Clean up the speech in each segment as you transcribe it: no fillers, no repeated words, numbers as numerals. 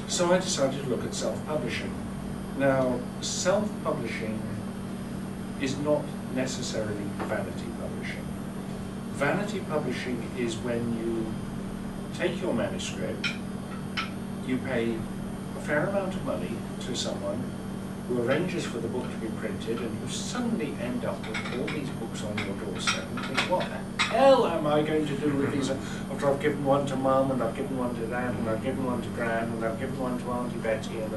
So I decided to look at self-publishing. Now, self-publishing is not necessarily vanity publishing. Vanity publishing is when you take your manuscript, you pay a fair amount of money to someone who arranges for the book to be printed, and you suddenly end up with all these books on your doorstep and think, what the hell am I going to do with these after I've given one to Mum, and I've given one to Dad, and I've given one to Gran, and I've given one to Auntie Betty, and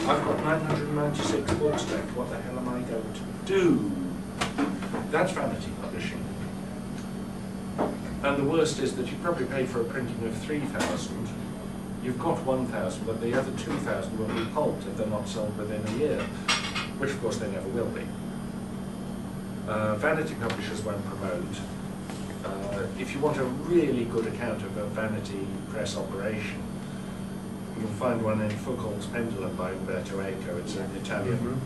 I've got 996 books left. What the hell am I going to do? That's vanity publishing. And the worst is that you probably pay for a printing of 3,000. You've got 1,000, but the other 2,000 will be pulped if they're not sold within a year, which of course they never will be. Vanity publishers won't promote. If you want a really good account of a vanity press operation, you'll find one in Foucault's Pendulum by Umberto Eco. It's an Italian,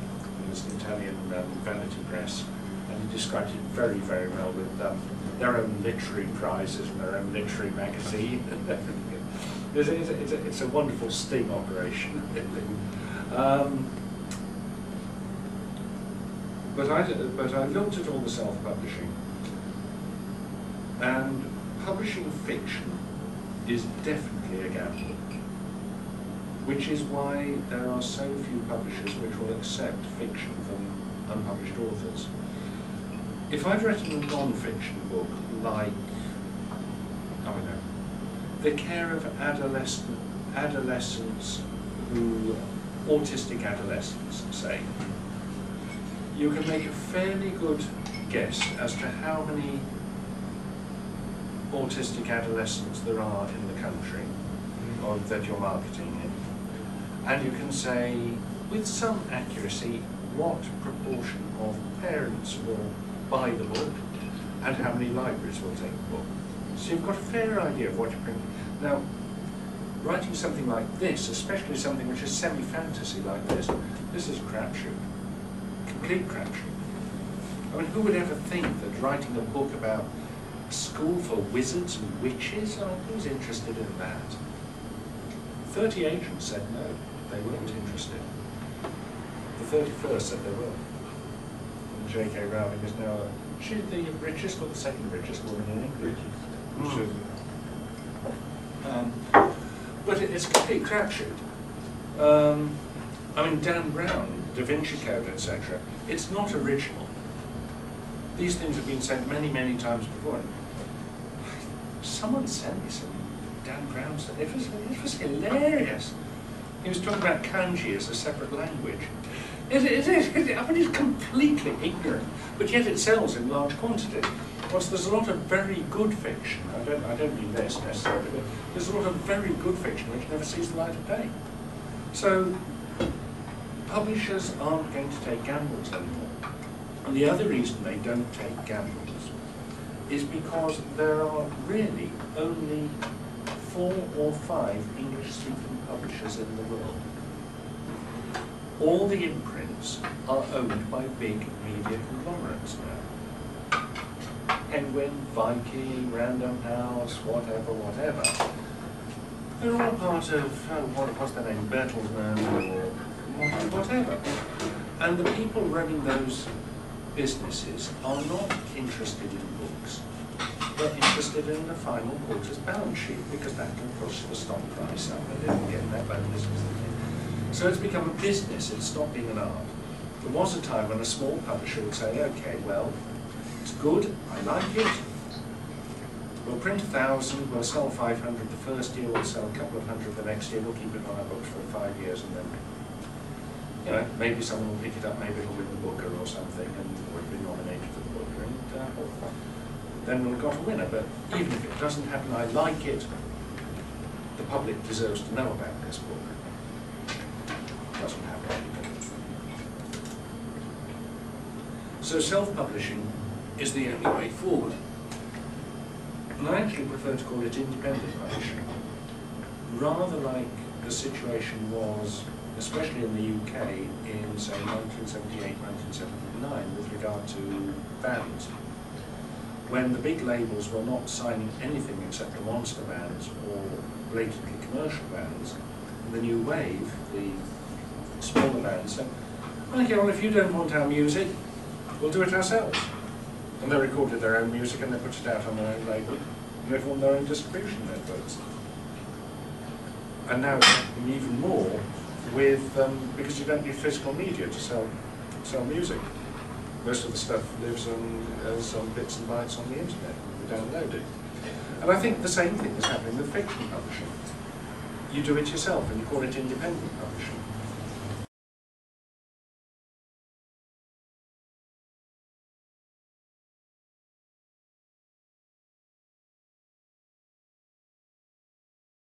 it's an Italian vanity press, and he describes it very, very well with their own literary prizes and their own literary magazine. It's a wonderful sting operation. But I looked at all the self-publishing, and publishing fiction is definitely a gamble, which is why there are so few publishers which will accept fiction from unpublished authors. If I'd written a non-fiction book like, I don't know, the care of adolescents who, autistic adolescents, say, you can make a fairly good guess as to how many autistic adolescents there are in the country, or that you're marketing in. And you can say, with some accuracy, what proportion of parents will buy the book and how many libraries will take the book. So you've got a fair idea of what you're printing. Now, writing something like this, especially something which is semi-fantasy like this is a crapshoot. Complete crapshoot. I mean, who would ever think that writing a book about a school for wizards and witches, who's interested in that? 30 agents said no, they weren't interested. The 31st said they were. And J.K. Rowling is now, she's the richest or the second richest woman in England. But it's a complete crapshoot. I mean, Dan Brown, Da Vinci Code, etc. It's not original. These things have been said many, many times before. Someone sent me some Dan Brown stuff. It was hilarious. He was talking about kanji as a separate language. I mean, it's completely ignorant, but yet it sells in large quantities. Whilst there's a lot of very good fiction, I don't mean this necessarily, but there's a lot of very good fiction which never sees the light of day. So publishers aren't going to take gambles anymore. And the other reason they don't take gambles is because there are really only 4 or 5 English-speaking publishers in the world. All the imprints are owned by big media conglomerates now. Penguin, Viking, Random House, whatever. They're all part of, what's their name, Bertelsmann or whatever. And the people running those businesses are not interested in books. They're interested in the final quarter's balance sheet because that can push the stock price up and they can get their bonus. So it's become a business, it's stopped being an art. There was a time when a small publisher would say, okay, well, it's good, I like it, we'll print 1,000, we'll sell 500 the first year, we'll sell a couple of hundred the next year, we'll keep it on our books for 5 years, and then, you know, maybe someone will pick it up, maybe it'll win the Booker or something, and we'll be nominated for the Booker, and then we'll got a winner. But even if it doesn't happen, I like it, the public deserves to know about this book. It doesn't happen. So self-publishing is the only way forward. And I actually prefer to call it independent publishing, rather like the situation was, especially in the UK, in, say, 1978, 1979, with regard to bands, when the big labels were not signing anything except the monster bands or blatantly commercial bands, and the new wave, the smaller bands, say, okay, well, if you don't want our music, we'll do it ourselves. And they recorded their own music and they put it out on their own label, and they formed their own distribution networks. And now it's happening even more with, because you don't need physical media to sell music. Most of the stuff lives on bits and bytes on the internet. You download it. And I think the same thing is happening with fiction publishing. You do it yourself and you call it independent publishing.